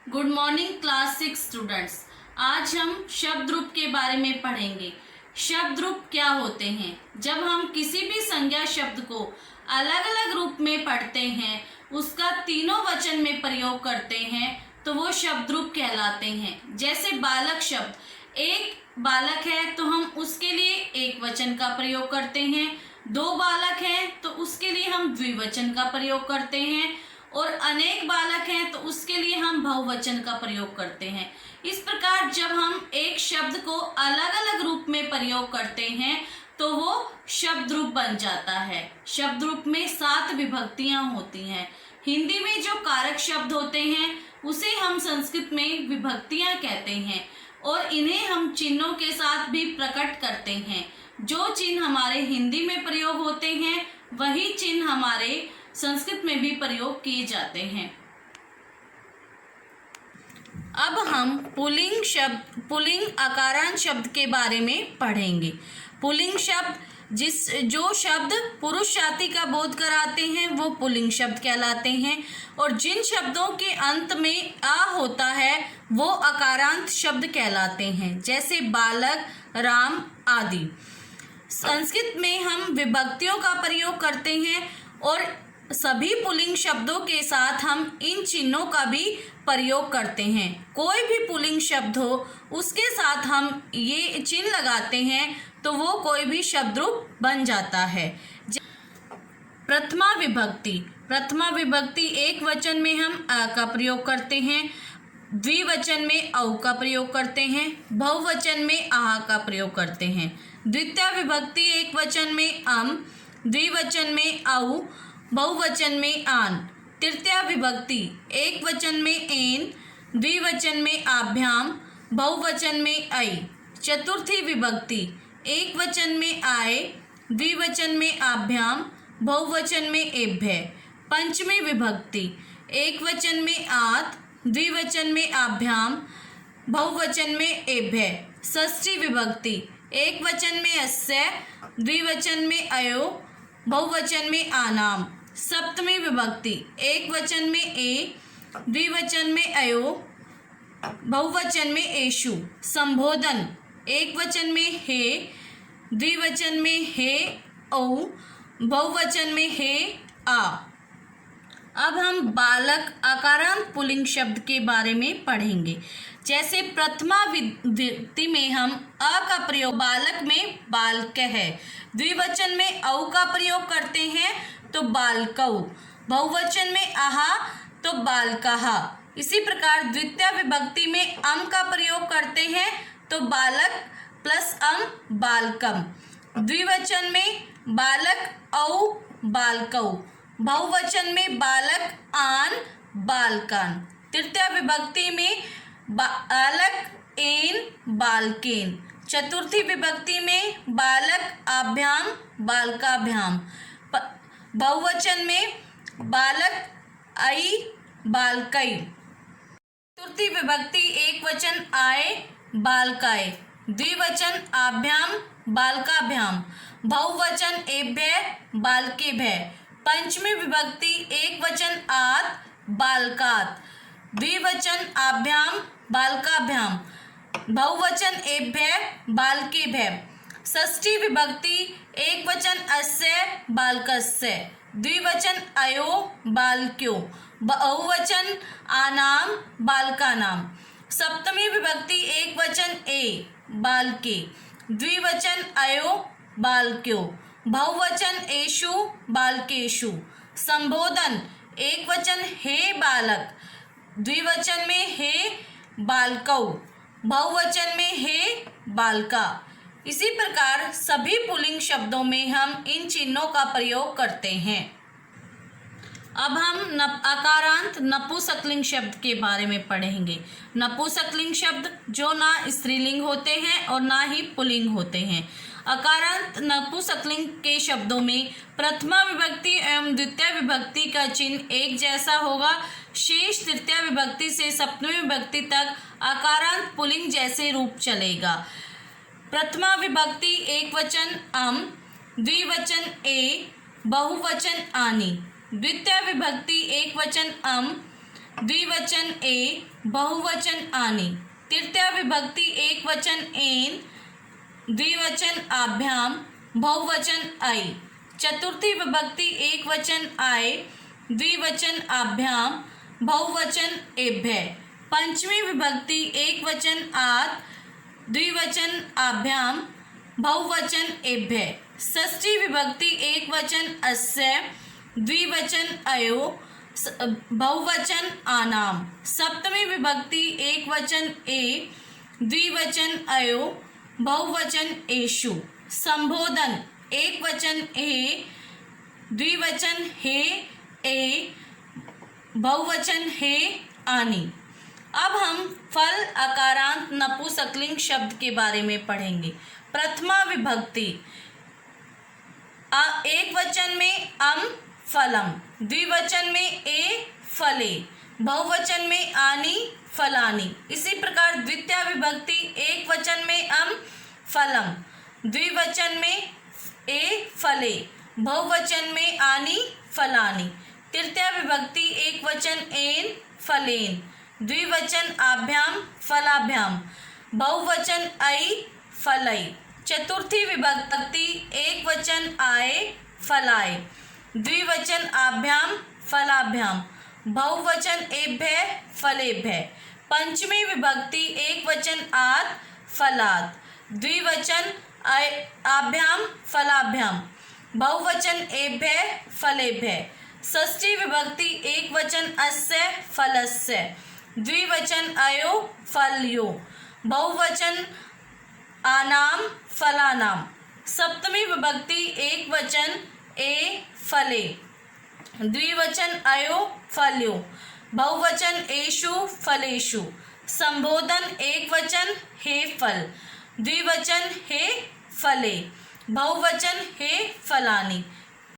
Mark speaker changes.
Speaker 1: Good morning class 6 students. आज हम शब्द रूप के बारे में पढ़ेंगे। शब्द रूप क्या होते हैं? जब हम किसी भी संज्ञा शब्द को अलग अलग रूप में पढ़ते हैं, उसका तीनों वचन में प्रयोग करते हैं, तो वो शब्द रूप कहलाते हैं। जैसे बालक शब्द, एक बालक है तो हम उसके लिए एक वचन का प्रयोग करते हैं, दो बालक हैं तो उसके लिए हम द्विवचन का प्रयोग करते हैं, और अनेक बालक हैं तो उसके लिए हम बहुवचन का प्रयोग करते हैं। इस प्रकार जब हम एक शब्द को अलग अलग रूप में प्रयोग करते हैं तो वो शब्द रूप बन जाता है। शब्द रूप में 7 विभक्तियां होती हैं। हिंदी में जो कारक शब्द होते हैं उसे हम संस्कृत में विभक्तियां कहते हैं, और इन्हें हम चिन्हों के साथ भी प्रकट करते हैं। जो चिन्ह हमारे हिंदी में प्रयोग होते हैं वही चिन्ह हमारे संस्कृत में भी प्रयोग किए जाते हैं। अब हम पुल्लिंग शब्द, पुल्लिंग आकारांत शब्द के बारे में पढ़ेंगे। पुल्लिंग शब्द जो शब्द पुरुष जाति का बोध कराते हैं वो पुल्लिंग शब्द कहलाते हैं, और जिन शब्दों के अंत में आ होता है वो आकारांत शब्द कहलाते हैं, जैसे बालक, राम आदि। संस्कृत में हम विभक्तियों का प्रयोग करते हैं, और सभी पुल्लिंग शब्दों के साथ हम इन चिन्हों का भी प्रयोग करते हैं। कोई भी पुल्लिंग शब्द हो उसके साथ हम ये चिन्ह लगाते हैं तो वो कोई भी शब्द रूप बन जाता है। प्रथमा विभक्ति, प्रथमा विभक्ति एक वचन में हम आ का प्रयोग करते हैं, द्विवचन में औ का प्रयोग करते हैं, बहुवचन में आह का प्रयोग करते हैं। द्वितीय विभक्ति एक वचन में अम, द्विवचन में औ, बहुवचन में आन। तृतीय विभक्ति एक वचन में एन, द्विवचन में आभ्याम, बहुवचन में ऐ। चतुर्थी विभक्ति एक वचन में आए, द्विवचन में आभ्याम, बहुवचन में एभ्य। पंचमी विभक्ति एक वचन में आत, द्विवचन में आभ्याम, बहुवचन में एभ्य। षष्ठी विभक्ति एक वचन में अस्य, द्विवचन में अयो, बहुवचन में आनाम। सप्तमी विभक्ति एक वचन में ए, द्विवचन में अयो, बहुवचन में एषु। संबोधन एक वचन में हे, द्विवचन में हे औ, बहुवचन में हे आ। अब हम बालक आकारांत पुल्लिंग शब्द के बारे में पढ़ेंगे। जैसे प्रथमा विभक्ति में हम अ का प्रयोग बालक में बालक है, द्विवचन में औ का प्रयोग करते हैं तो बालकौ, बहुवचन में आहा तो बालकाहा। इसी प्रकार द्वितीय विभक्ति में अम का प्रयोग करते हैं तो बालक प्लस अम बालकम, द्विवचन में बालक औ बालकौ, बहुवचन में बालक आन बालकान। तृतीय विभक्ति में बालक एन बालकेन। चतुर्थी विभक्ति में बालक आभ्याम बालकाभ्याम, बहुवचन में बालक आई बालकई। चतुर्थी विभक्ति एक वचन आए बालकाय, द्विवचन आभ्याम बालकाभ्याम, बहुवचन एभ्य बालकेभ्य। पंचमी विभक्ति एक वचन आत बालकात, द्विवचन आभ्याम बालकाभ्याम, बहुवचन एभ्य बालकेभ्य। षष्ठी विभक्ति एक वचन अस्य बालकस्य, द्विवचन अयो बालक्यो, बहुवचन आनाम बालकानाम। सप्तमी विभक्ति एक वचन ए बालके, द्विवचन अयो बालक्यो, बहुवचन एषु बालकेषु। संबोधन एक वचन हे बालक, द्विवचन में हे बालकौ, बहुवचन में हे बालका। इसी प्रकार सभी पुल्लिंग शब्दों में हम इन चिन्हों का प्रयोग करते हैं। अब हम आकारांत नपुंसकलिंग शब्द के बारे में पढ़ेंगे। नपुंसकलिंग शब्द जो ना स्त्रीलिंग होते हैं और ना ही पुल्लिंग होते हैं। आकारांत नपुंसकलिंग के शब्दों में प्रथमा विभक्ति एवं द्वितीय विभक्ति का चिन्ह एक जैसा होगा। शेष तृतीय विभक्ति से सप्तमी विभक्ति तक आकारांत पुल्लिंग जैसे रूप चलेगा। प्रथमा विभक्ति एक वचन अम, द्विवचन ए, बहुवचन आनी। द्वितीय विभक्ति एक वचन अम, द्विवचन ए, बहुवचन आनी। तृतीया विभक्ति एक वचन एन, द्विवचन आभ्याम, बहुवचन ऐ। चतुर्थी विभक्ति एक वचन आय, द्विवचन आभ्याम, बहुवचन एभ्य। पंचमी विभक्ति एक वचन आत, द्विवचन आभ्याम, बहुवचन एभ्य। षष्ठी विभक्ति एक वचन अस्य, द्विवचन अयो, बहुवचन आनाम। सप्तमी विभक्ति एक वचन ए, द्विवचन अयो, बहुवचन एषु। संबोधन एक वचन हे, द्विवचन हे ए, बहुवचन हे आनी। अब हम फल अकारांत नपुंसकलिंग शब्द के बारे में पढ़ेंगे। प्रथमा विभक्ति एक वचन में अम फलम, द्विवचन में ए फले, बहुवचन में आनी फलानी। इसी प्रकार द्वितीया विभक्ति एक वचन में अम फलम, द्विवचन में ए फले, बहुवचन में आनी फलानी। तृतीया विभक्ति एक वचन एन फलेन, द्विवचन आभ्याम फलाभ्याम, बहुवचन ऐ फलै। चतुर्थी विभक्ति एक वचन आए फलाए, द्विवचन आभ्याम फलाभ्याम, बहुवचन एभ्य फलेभ्य। पंचमी विभक्ति एक वचन आत फलात, द्विवचन आभ्याम फलाभ्याम, बहुवचन एभ्य फलेभ्य। षष्ठी विभक्ति एक वचन अस्य फलस्य, द्विवचन अयो फल्यो, बहुवचन आनाम फलानाम। सप्तमी विभक्ति एक वचन ए फले, द्विवचन अयो फल्यो, बहुवचन एषु फलेषु। संबोधन एक वचन हे फल, द्विवचन हे फले, बहुवचन हे फलानी।